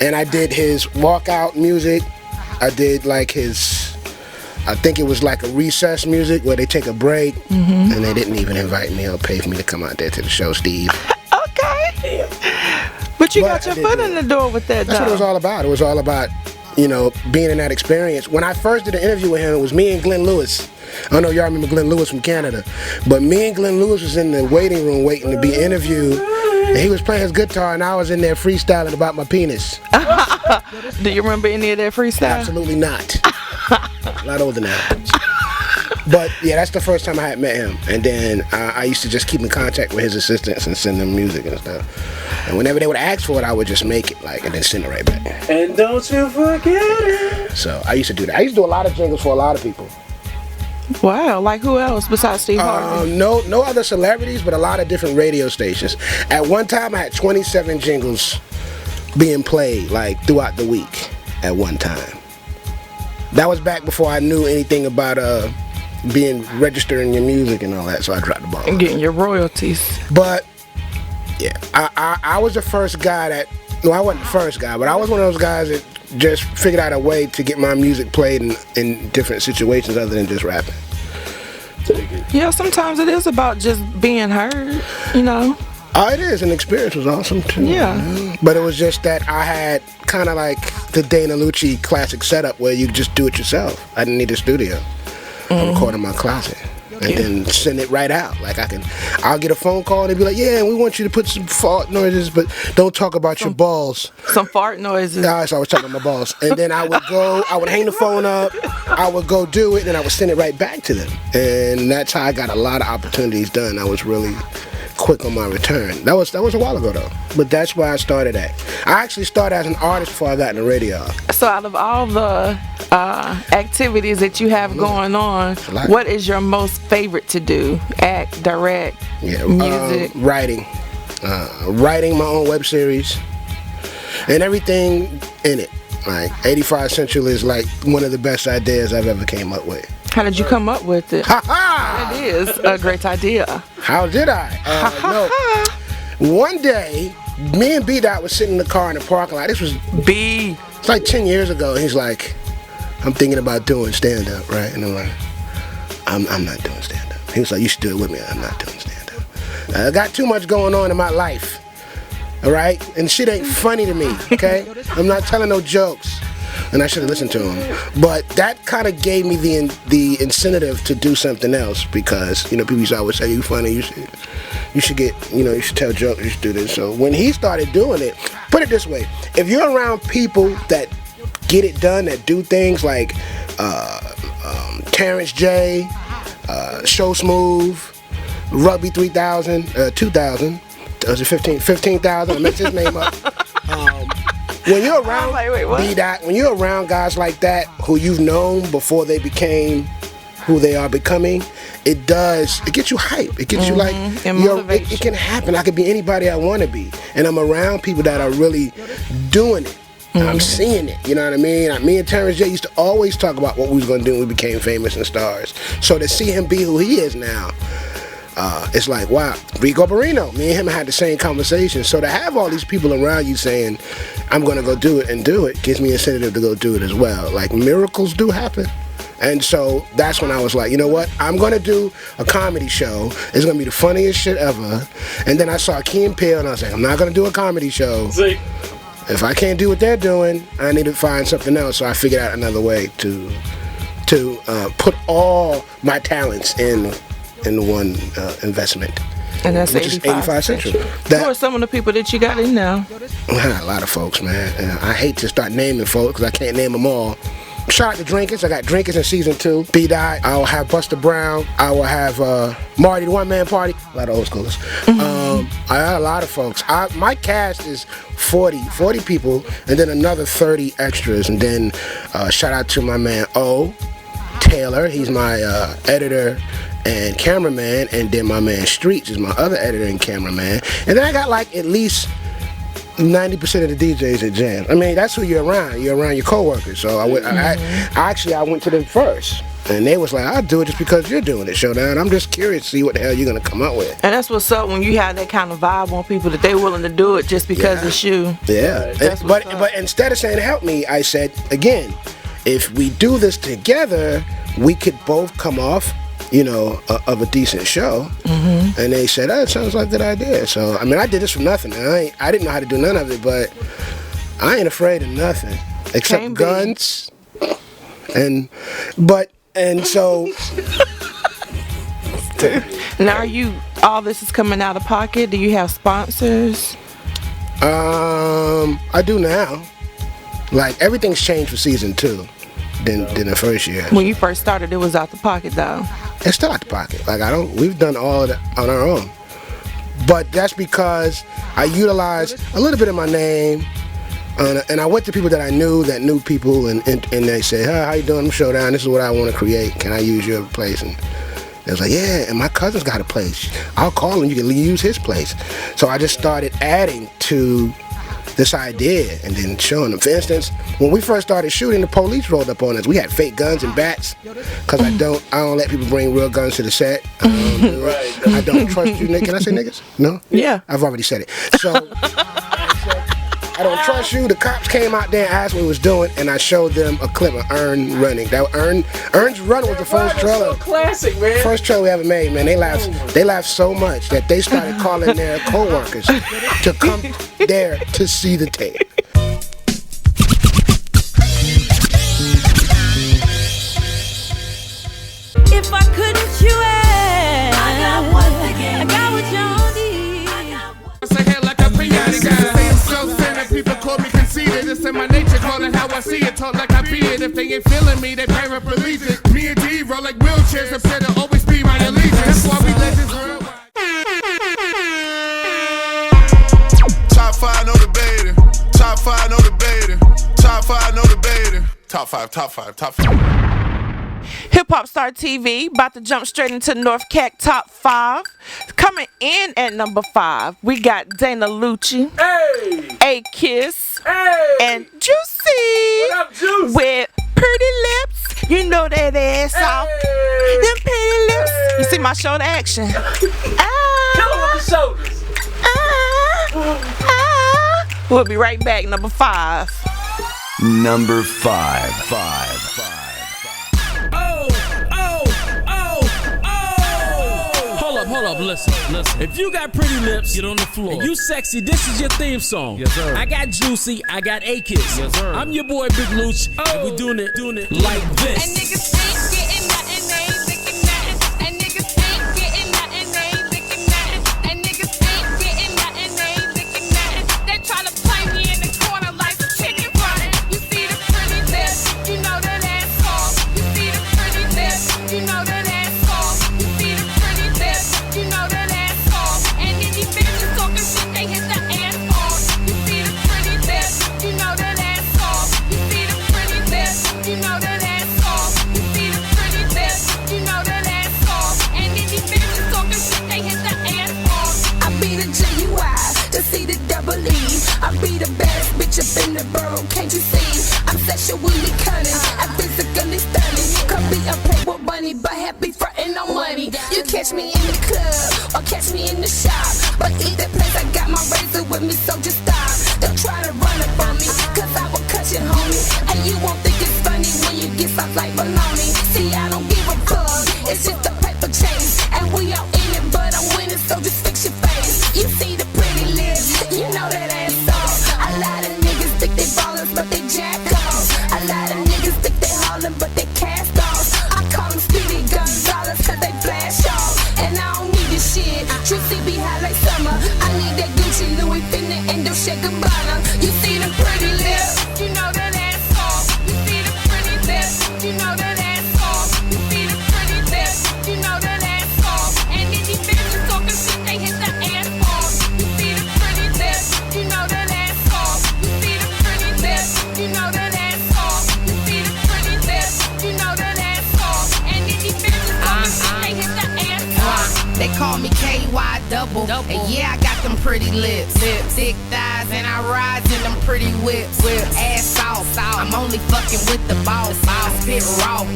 and I did his walkout music. I did like his, I think it was like a recess music where they take a break, and they didn't even invite me or pay for me to come out there to the show, Steve. Okay. But you got I your did foot do in the door with that, That's what it was though. all about. It was all about, being in that experience. When I first did an interview with him, it was me and Glenn Lewis. I don't know if y'all remember Glenn Lewis from Canada, but me and Glenn Lewis was in the waiting room waiting to be interviewed, and he was playing his guitar, and I was in there freestyling about my penis. Do you remember any of that freestyle? Absolutely not. A lot older now. But yeah, that's the first time I had met him, and then I used to just keep in contact with his assistants and send them music and stuff. And whenever they would ask for it, I would just make it, and then send it right back. And don't you forget it. So I used to do that. I used to do a lot of jingles for a lot of people. Wow, like who else besides Steve Harvey? No other celebrities, but a lot of different radio stations. At one time, I had 27 jingles being played throughout the week at one time. That was back before I knew anything about being registering your music and all that, so I dropped the ball. And getting your royalties. But yeah, I was the first guy that. No, I wasn't the first guy, but I was one of those guys that just figured out a way to get my music played in different situations other than just rapping. Yeah, sometimes it is about just being heard, Oh, it is, and the experience was awesome too. Yeah. But it was just that I had kind of like the Dana Lucci classic setup where you just do it yourself. I didn't need a studio. I recorded in my closet. and then send it right out. Like I'll get a phone call and they'll be like, yeah, we want you to put some fart noises, but don't talk about your balls. Some fart noises. Nah, so I was talking about my balls. And then I would hang the phone up, I would go do it, and I would send it right back to them. And that's how I got a lot of opportunities done. I was really quick on my return. That was a while ago though, but that's where I started at. I actually started as an artist before I got in the radio. So out of all the activities that you have going on, what is your most favorite to do? Act, direct, music? Writing. Writing my own web series and everything in it. Like 85 Central is like one of the best ideas I've ever came up with. How did you come up with it? Ha ha! It is a great idea. How did I? No. One day, me and B-Dot was sitting in the car in the parking lot. This was it's like 10 years ago. And he's like, I'm thinking about doing stand-up, right? And I'm like, I'm not doing stand-up. He was like, you should do it with me. I'm not doing stand-up. I got too much going on in my life, all right? And shit ain't funny to me, okay? I'm not telling no jokes. And I should have listened to him. But that kind of gave me the incentive to do something else because, people used to always say, you funny, you should get, you should tell jokes, you should do this. So when he started doing it, put it this way, if you're around people that get it done, that do things like Terrence J, Show Smooth, Rugby 3000, 2000, was it 15,000, I messed his name up. When you're around when you're around guys like that who you've known before they became who they are becoming, it gets you hype. It gets you like it can happen. I could be anybody I want to be, and I'm around people that are really doing it. I'm seeing it. You know what I mean? Me and Terrence J used to always talk about what we was gonna do when we became famous and stars. So to see him be who he is now. It's like, wow, Rico Barrino, me and him had the same conversation. So to have all these people around you saying, I'm going to go do it, gives me incentive to go do it as well. Like, miracles do happen. And so that's when I was like, you know what? I'm going to do a comedy show. It's going to be the funniest shit ever. And then I saw Key and Peele, and I was like, I'm not going to do a comedy show. See? If I can't do what they're doing, I need to find something else. So I figured out another way to put all my talents in one investment, and that's which is 85 Central. Who are some of the people that you got in now? A lot of folks, man. I hate to start naming folks because I can't name them all. Shout out to Drinkers. I got Drinkers in season 2. B-Dot. I will have Buster Brown. I will have Marty the One Man Party. A lot of old schoolers. I got a lot of folks. My cast is 40 people, and then another 30 extras. And then shout out to my man O. Taylor. He's my editor and cameraman, and then my man Streets is my other editor and cameraman, and then I got like at least 90% of the DJs at Jam. I mean, that's who you're around. You're around your coworkers. So I went to them first, and they was like, I'll do it just because you're doing it, Showdown. I'm just curious to see what the hell you're gonna come up with. And that's what's up when you have that kind of vibe on people that they willing to do it just because it's you. Yeah. But instead of saying help me, I said again, if we do this together, we could both come off of a decent show. And they said, it sounds like a good idea. So, I mean, I did this for nothing. I didn't know how to do none of it, but I ain't afraid of nothing except guns. And so. Now, all this is coming out of pocket? Do you have sponsors? I do now. Like, everything's changed for season 2. Than the first year. When you first started, it was out the pocket, though. It's still out the pocket. Like, we've done all of it on our own. But that's because I utilized a little bit of my name, and I went to people that I knew that knew people, and they said, hey, how you doing? I'm Showdown. This is what I want to create. Can I use your place? And they was like, yeah, and my cousin's got a place. I'll call him. You can use his place. So I just started adding to this idea and then showing them. For instance, when we first started shooting, the police rolled up on us. We had fake guns and bats because I don't let people bring real guns to the set. I don't trust you, Nick. Can I say niggas? No? Yeah. I've already said it. So I don't trust you. The cops came out there and asked what we was doing, and I showed them a clip of Earn running. That Earn's Run was the first trailer. So classic, man. First trailer we ever made, man. They laughed so much that they started calling their co-workers to come there to see the tape. If I couldn't, you it's in my nature. Call it how I see it, talk like I be it. If they ain't feeling me, they paraplegic. Me and D roll like wheelchairs, upset to always be my allegiance. That's why we legends worldwide. Top 5, no debating. Top 5, no debating. Top 5, no debating. Top 5, top 5, top 5. Hip Hop Star TV, about to jump straight into North Cac Top 5. Coming in at number 5, we got Dana Lucci, A Kiss, and Juicy. What up, Juice? With Pretty Lips. You know that ass off. Them pretty lips. You see my shoulder action. Kill him with the shoulders. We'll be right back, number 5. Number 5. Hold up, listen. If you got pretty lips, get on the floor. And you sexy, this is your theme song. Yes, sir. I got Juicy, I got A-Kiss. Yes, sir. I'm your boy Big Lucci, and we doing it like this. And niggas ain't getting nothing, they ain't licking nothing. And niggas ain't getting nothing, they ain't licking nothing. And niggas ain't getting nothing, they ain't licking nothing. They try to play me in the corner like a chicken running. You see the pretty lips, you know that ass off. You see the pretty lips, you know that ass off. You see the pretty lips, you know that ass off. And then these bitches talking shit, they hit the ass off. You see the pretty lips, you know that ass off. You see the pretty lips, you know that ass off. You see the pretty lips, you know that ass off. And then these bitches talking shit, they hit the ass off. I be the J-U-I, to see the double E. I be the baddest bitch up in the borough, can't you see? I'm sexually cunning, I'm physically stunning. Could be a playboy bunny, but happy frontin' on money. You catch me in the club, or catch me in the shop. But either place I got my razor with me, so just stop. Don't try to run up on me, cause I will cut you, homie. And you won't think it's funny when you get soft like baloney. See, I don't give a fuck, it's just a paper chase. And we all in it, but I'm winning, so just fix your face. You see the pretty lips, you know that ass off. A lot of niggas think they ballers, but they jack off. A lot of niggas think they hollin', but they cast off. I call them Speedy Gonzalez, cause they flash off. And I don't need this shit, Juicy be high like summer. I need that Gucci, Louis Vuitton, and Dolce & Gabbana. You see the pretty lips, You know that ass off. You see the pretty lips, you know that ass off. You see the pretty lips, you know that ass off. And then these bitches talking shit, they hit the ass off. You see the pretty lips, you know that ass off. You see the pretty lips, you know that ass off. You see the pretty lips, you know that ass off. And then these bitches talking shit, they hit the ass off. They call me KY double. And yeah, I got them pretty lips. Thick thighs, and I ride in them pretty whips. Ass off. I'm only fucking with the boss. Spit raw. You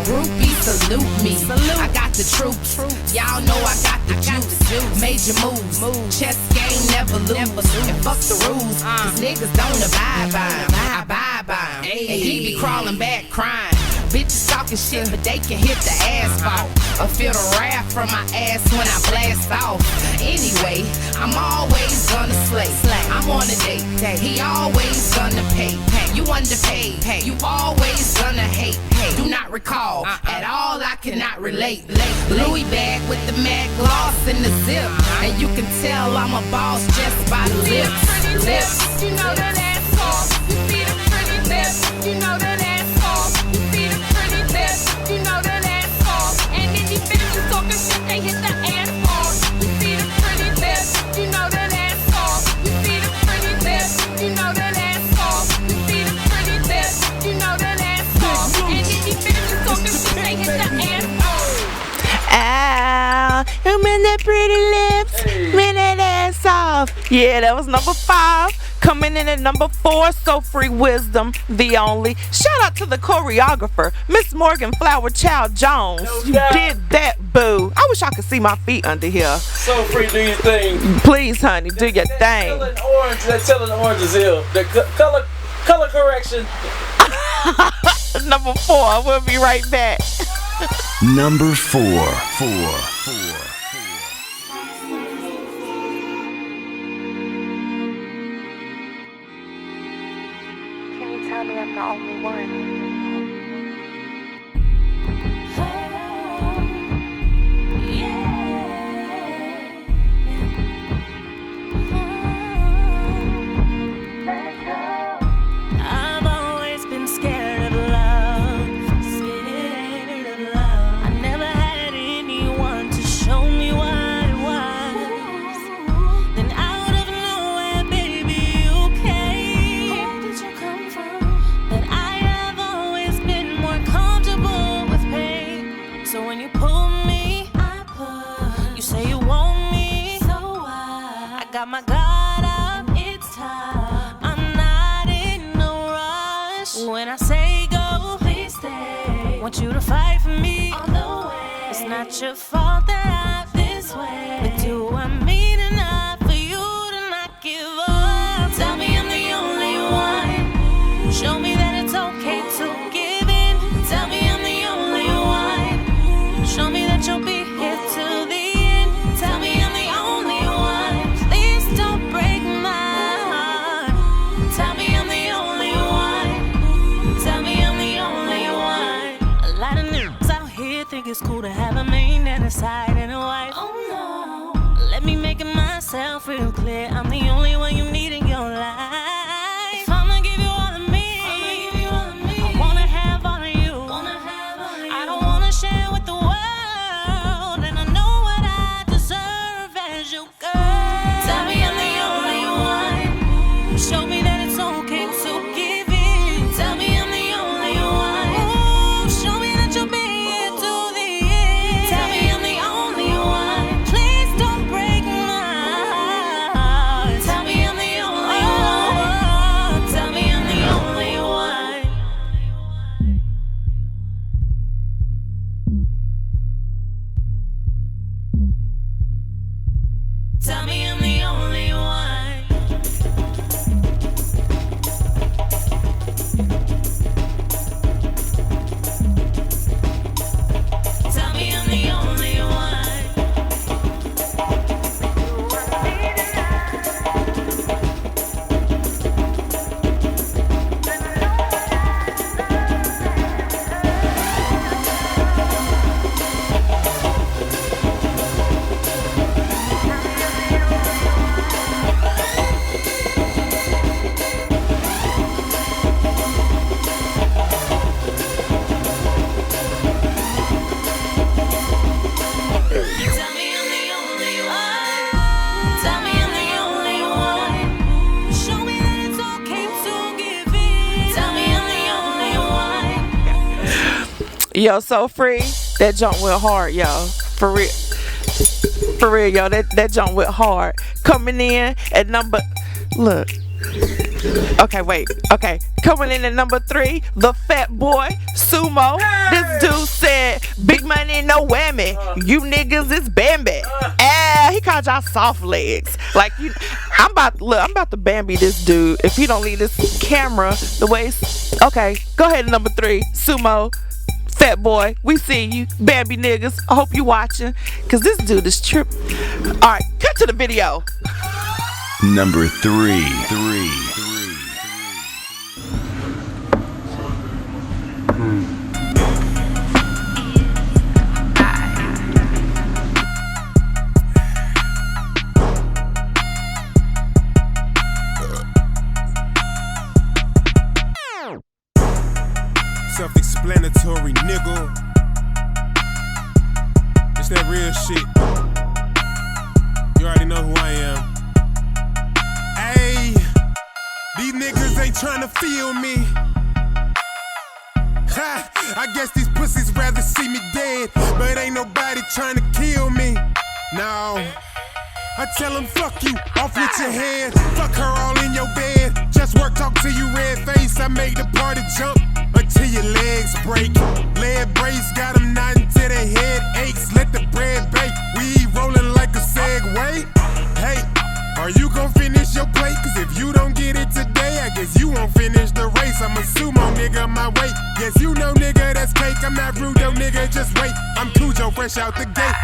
groupies salute me. I got the troops. Y'all know I got the juice. Major moves. Chest game never lose. And fuck the rules. Cause niggas don't abide by 'em. I abide by 'em. And he be crawling back crying. Bitches talking shit, but they can hit the asphalt. Or feel the wrath from my ass when I blast off. Anyway, I'm always gonna slay. I'm on a date. He always gonna pay. You underpaid. You always gonna hate. Do not recall. At all, I cannot relate. Louis bag with the matte gloss and the zip. And you can tell I'm a boss just by the lips. You know that ass off. You see the pretty lips, you know that ass off. You see the pretty lips, you know that ass off. And then these bitches talking shit, they hit the ass off. You see the pretty lips, you know that ass off. You see the pretty lips, you know that ass off. You see the pretty lips, you know that ass off. And then these bitches talking shit, they hit the ass off. Ow, I'm in that pretty lips, man, that ass off. Yeah, that was number 5. Coming in at number 4, So Free Wisdom, the only. Shout out to the choreographer, Miss Morgan Flower Child Jones. You did that, boo. I wish I could see my feet under here. So free, do your thing. Please, honey, do your thing. That telling orange is ill. The color correction. Number 4, we'll be right back. Number 4. Can you tell me I'm the only one? got my guard up, it's time. I'm not in no rush. When I say go, please stay. Want you to fight for me all the way. It's not your fault that I'm this way. But do I mean enough for you to not give up? Tell me I'm the only one. Show me that it's okay to give in. Tell me I'm the only one. Show me that you'll be here till the end. Tell me I'm the only one. Please don't break my heart. Tell me I'm the only one. Tell me I'm the only one. A lot of niggas out here think it's cool to have a main and a side and a wife. Oh no. Let me make it myself real clear. I'm the only one you need in your life. If I'ma give you all of me, I wanna have all of you. I don't wanna share with the world, and I know what I deserve as your girl. Tell me I'm the only one. Show me that it's okay to give in. Tell me I'm the only one. Ooh, show me that you'll be here to the end. Tell me I'm the only one. Please don't break my heart. Tell me I'm the only one. Tell me I'm the only one. Tell me I'm the only one. Tell me I'm the only one. Tell me I'm the only one. Tell me I'm the only one. Show me that it's okay to give in. Tell me I'm the only one. Yo, So Free, that jump went hard, yo. For real. For real, yo, that jump went hard. Coming in at number, look. Okay, wait. Okay, coming in at number 3, the Fat Boy Sumo. This dude said, "Big money, no whammy. You niggas is Bambi." He called y'all soft legs. Like you, I'm about to Bambi this dude if he don't leave this camera the way. Okay, go ahead, number 3, Sumo. Fat Boy, we see you, Bambi niggas. I hope you watching, cause this dude is tripping. All right, cut to the video. Number 3. Self-explanatory, nigga. It's that real shit. You already know who I am. Ayy, these niggas ain't tryna feel me. Ha, I guess these pussies rather see me dead, but ain't nobody tryna kill me. No, I tell them fuck you, off with your head. Fuck her all in your bed. Just work, talk to you red face. I make the party jump until your legs break. Lead brace, got them nodding till their head aches. Let the bread bake, we rolling like a Segway. Hey, are you gon' finish your plate? Cause if you don't get it today, I guess you won't finish the race. I'm a sumo nigga, my weight. Yes, you know nigga, that's cake. I'm not rude though nigga, just wait. I'm Cujo, fresh out the gate.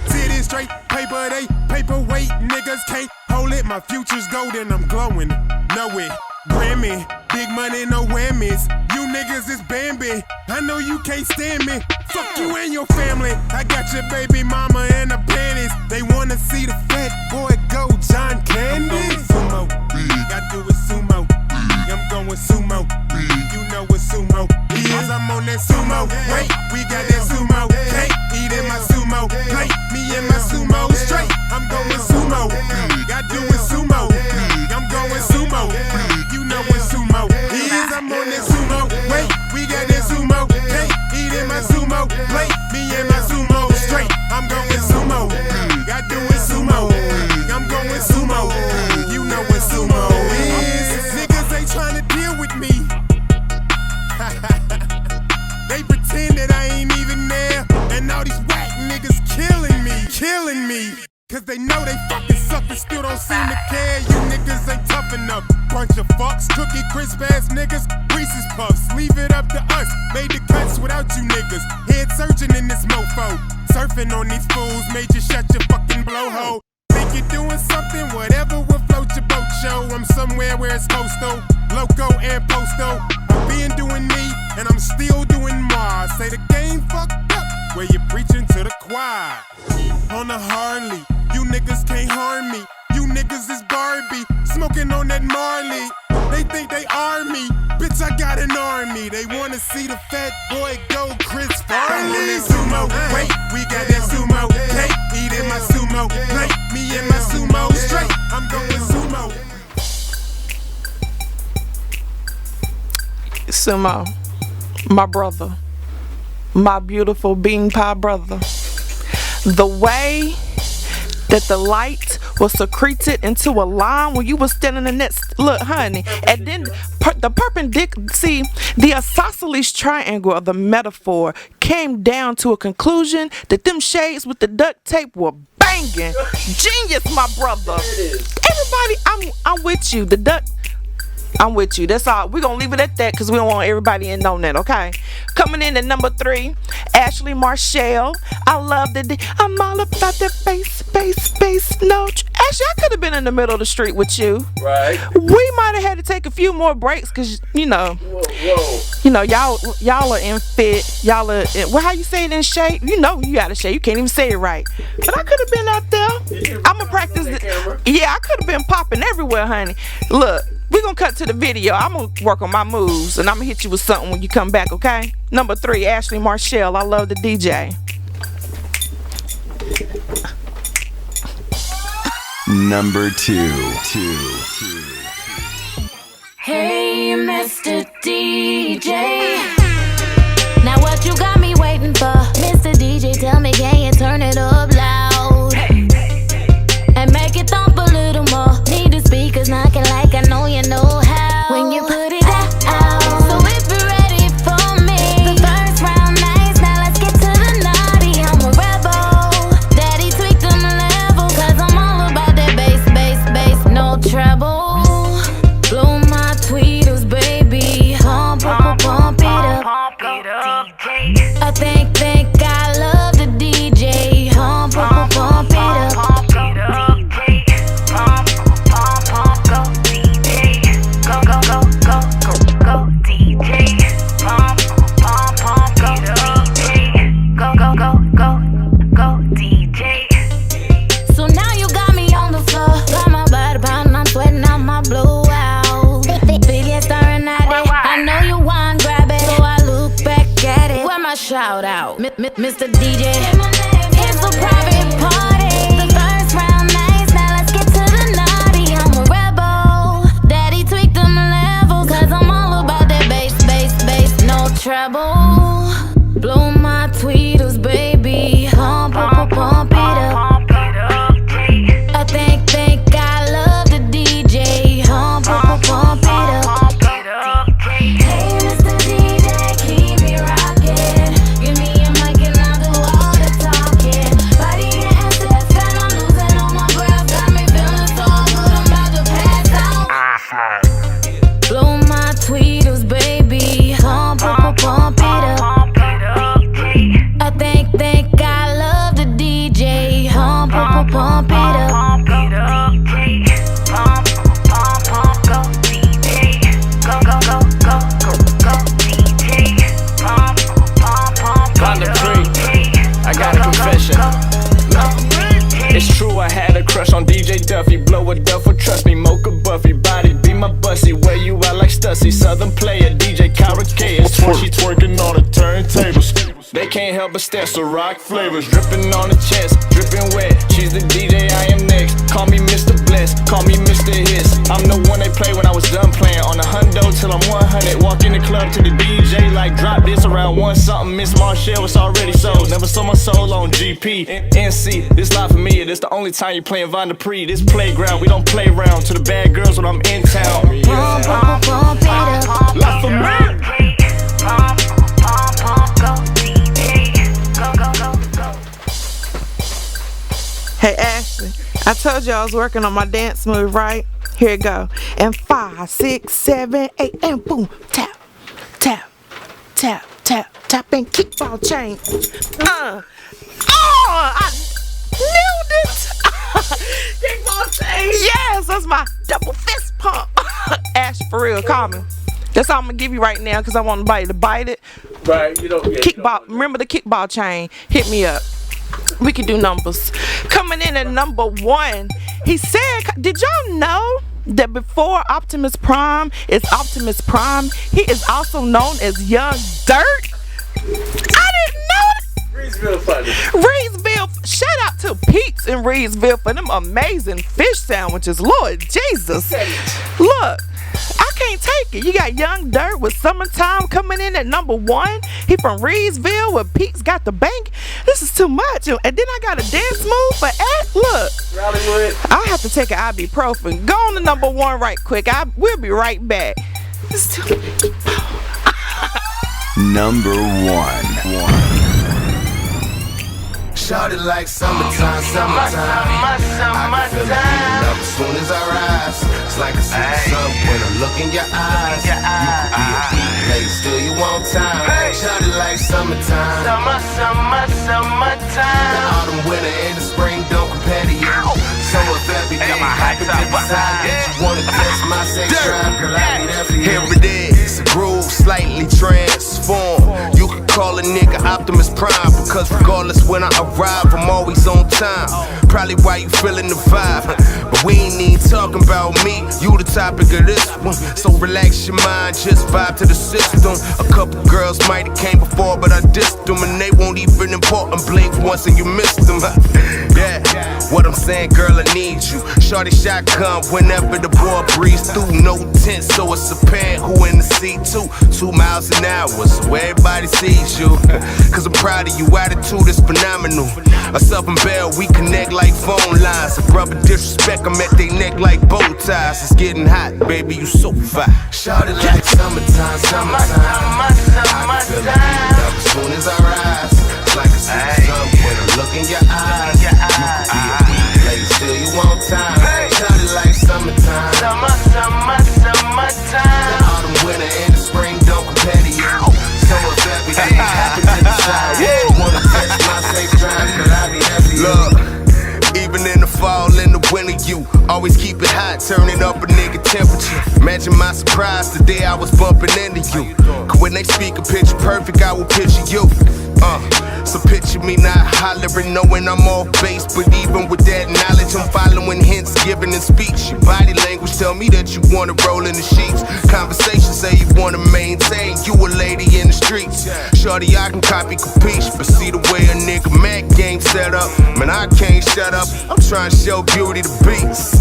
City straight, paper they, paperweight. Niggas can't hold it, my future's golden, I'm glowing. Know it, Grammy, big money, no whammies. You niggas is Bambi, I know you can't stand me. Fuck you and your family, I got your baby mama in the panties. They wanna see the fat boy go John Candy. I'm going sumo, I do it sumo. I'm going sumo, you know what sumo is. I'm on that sumo, wait, we got that sumo cake. Eat in my sumo plate, me and my sumo straight. I'm going sumo, I do it sumo. I'm going sumo, you know what sumo is. I'm on that sumo, wait, we got that sumo cake. Eat in my sumo plate, me and my sumo straight. I'm going sumo, I do it sumo. I'm going sumo. Cause they know they fucking suck and still don't seem to care. You niggas ain't tough enough. Bunch of fucks, cookie crisp ass niggas. Reese's Puffs, leave it up to us. Made the cuts without you niggas. Head surgeon in this mofo. Surfing on these fools, made you shut your fucking blowhole. Think you're doing something, whatever will float your boat show. I'm somewhere where it's coastal, loco and postal. I'm being doing me, and I'm still doing more. Say the game fucked up, where you preaching to the choir. On a Harley, you niggas can't harm me. You niggas is Barbie, smoking on that Marley. They think they are me, bitch, I got an army. They wanna see the fat boy go Chris Farley. Sumo, wait, we got that sumo cake. Eat in my sumo plate, me and my sumo straight. I'm going sumo. Sumo, my brother, my beautiful bean pie brother. The way that the light was secreted into a line when you was standing in that, look, honey, and then the perpendicular, see, the isosceles triangle of the metaphor came down to a conclusion that them shades with the duct tape were banging. Genius, my brother. Everybody, I'm with you. I'm with you. That's all. We're going to leave it at that because we don't want everybody in on that, okay? Coming in at number 3, Ashley Marshall. I love the I'm all about that bass. No, Ashley, I could have been in the middle of the street with you. Right. We might have had to take a few more breaks because, you know, y'all are in fit. Y'all are in, well, how you say it, in shape? You know you got to shape. You can't even say it right. But I could have been out there. I'm going to practice it. Yeah, I could have been popping everywhere, honey. Look. We're going to cut to the video. I'm going to work on my moves, and I'm going to hit you with something when you come back, okay? Number 3, Ashley Marshall. I love the DJ. Number 2. Hey, Mr. DJ. Now what you got me waiting for? Mr. DJ, tell me, can you turn it up loud? And make it thump a little more. Need the speakers knocking like I know you know how. When you put it out. So if you're ready for me, the first round nice, now let's get to the naughty. I'm a rebel. Daddy tweaked them level, cause I'm all about that bass, no treble. Blow my tweeters, baby. Pump it up. I think I love the DJ. Pump it up. Shout out, Mr. DJ. It's a private party. The first round nice, now let's get to the naughty. I'm a rebel. Daddy tweaked them level, cause I'm all about that bass, no treble. Blow my tweeters, baby. Pump it up. I think I love the DJ. Pump it up. Hey, Mr. DJ, keep me rockin'. Give me a mic and I'll do all the talking. Body getting stiff and I'm losing all my breath. Got me feeling so good, I'm about to pass out. Blow my tweeters, baby. Pump it up. I think I love the DJ. Pump it up. I got a confession. It's true, I had a crush on DJ Duffy. Blow a duffel, trust me, Mocha Buffy. Body be my bussy, where you at like Stussy. Southern player, DJ Caracaeus. She twerking on the turntables. They can't help but stare, so rock flavors. Dripping on the chest, dripping wet. She's the DJ, I am next. Call me Mr. Bless, call me Mr. Hiss. I'm the one they play when I was done playing. On the hundo till I'm 100. Walk in the club to the DJ like drop this around 1 something. Miss Marshall, it's already sold. Never sold my soul on GP. NC, this life for me, this the only time you playing Von Dupree. This playground, we don't play around. To the bad girls when I'm in town. Life for me. Hey, Ashley. I told you I was working on my dance move, right? Here it go. And 5, 6, 7, 8, and boom, tap, tap, tap, tap, tap, and kickball chain. I nailed it. Kickball chain. Yes, that's my double fist pump. Ash, for real, call me. That's all I'm gonna give you right now because I want nobody to bite it. Right, you don't. Yeah, kickball. Remember the kickball chain? Hit me up. We can do numbers. Coming in at number 1, he said, did y'all know that before Optimus Prime is Optimus Prime, he is also known as Young Dirt? I didn't know that. Reedsville funny. Reedsville, shout out to Pete's in Reedsville for them amazing fish sandwiches. Lord Jesus. Look. I can't take it. You got Young Dirt with Summertime coming in at number 1. He from Reedsville where Pete's got the bank. This is too much. And then I got a dance move for Ed. Look. Rallywood. I have to take an ibuprofen. Go on to number 1 right quick. We'll be right back. Number 1. Shawty like summertime, summertime. I can feel it heating up as soon as I rise. It's like I see the sun when I look in your eyes. You could be a late, still you want time. Shawty like summertime. Summertime. The autumn, winter, and the spring don't compare to you. So if every day happen to decide that you wanna test my sex drive, girl, I'll be there for you. Here it is, a groove slightly transformed. You can call a nigga Optimus Prime because regardless when I arrive, I'm always on time. Probably why you feeling the vibe, but we ain't even talking about me. You the topic of this one, so relax your mind, just vibe to the system. A couple girls might have came before, but I dissed them, and they won't even important. Blink once and you missed them. Yeah, what I'm saying, girl, I need you. Shorty shotgun whenever the boy breathes through. No tent, so it's apparent who in the seat too. 2 miles an hour, so everybody sees you. Cause I'm proud of you, attitude is phenomenal. Us up in Bell, we connect like phone lines. A brother disrespect, I'm at they neck like bow ties. It's getting hot, baby, you so fine. Shawty like summertime, summertime. I can feel it heating up as soon as I rise. It's like I see the sun when I look in your eyes. You could be a week late, still you want time. Shawty like summertime. Summertime. The autumn, winter, and the spring don't compare to you. So if every day happen to decide, you wanna test my safe drive, girl, I'll be happy. Look, even in the fall and the winter, you always keep it hot, turning up a nigga temperature. Imagine my surprise the day I was bumping into you. Cause when they speak a picture perfect, I will picture you. So picture me not hollering, knowing I'm off base. But even with that knowledge, I'm following hints given in speech. Your body language tell me that you wanna roll in the sheets. Conversation say you wanna maintain, you a lady in the streets. Shorty, I can copy capiche, but see the way a nigga Mac game set up, man, I can't shut up. I'm trying to show beauty to beats.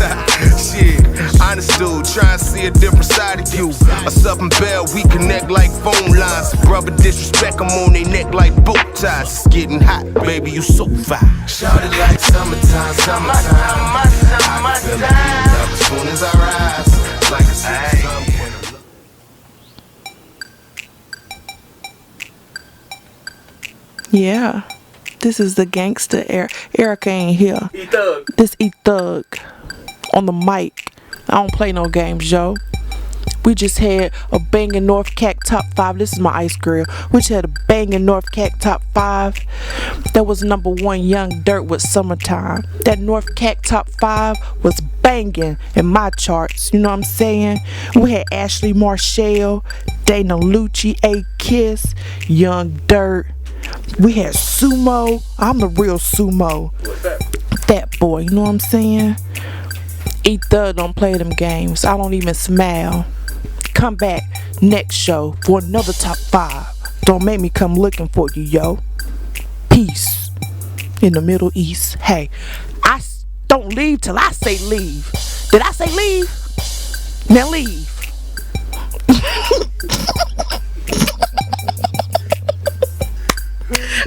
Shit, honest dude, trying to see a different side of you. Us up in Bell, we connect like phone lines. Brother disrespect, I'm on they neck like bow ties. It's getting hot, baby, you so fine. Shawty like summertime, summertime. I can feel it heating up as soon as I rise. It's like I see the sun when I look. Yeah, this is the gangster Erica ain't here. E-Thug. This E-Thug on the mic. I don't play no games, yo. We just had a banging North Cac top 5. This is my ice grill. We just had a banging North Cac top 5. That was number 1, Young Dirt with Summertime. That North Cac top 5 was banging in my charts. You know what I'm saying? We had Ashley Marshall, Dana Lucci, A-Kiss, Young Dirt. We had Sumo. I'm the real Sumo. That boy, you know what I'm saying? E-Thug don't play them games. I don't even smile. Come back next show for another top 5. Don't make me come looking for you, yo. Peace in the Middle East. Hey, don't leave till I say leave. Did I say leave? Now leave.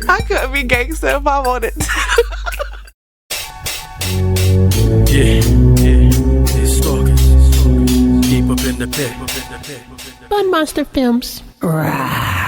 I couldn't be gangster if I wanted to. It's stalkers. Deep up in the pit. Fun Monster Films. Right.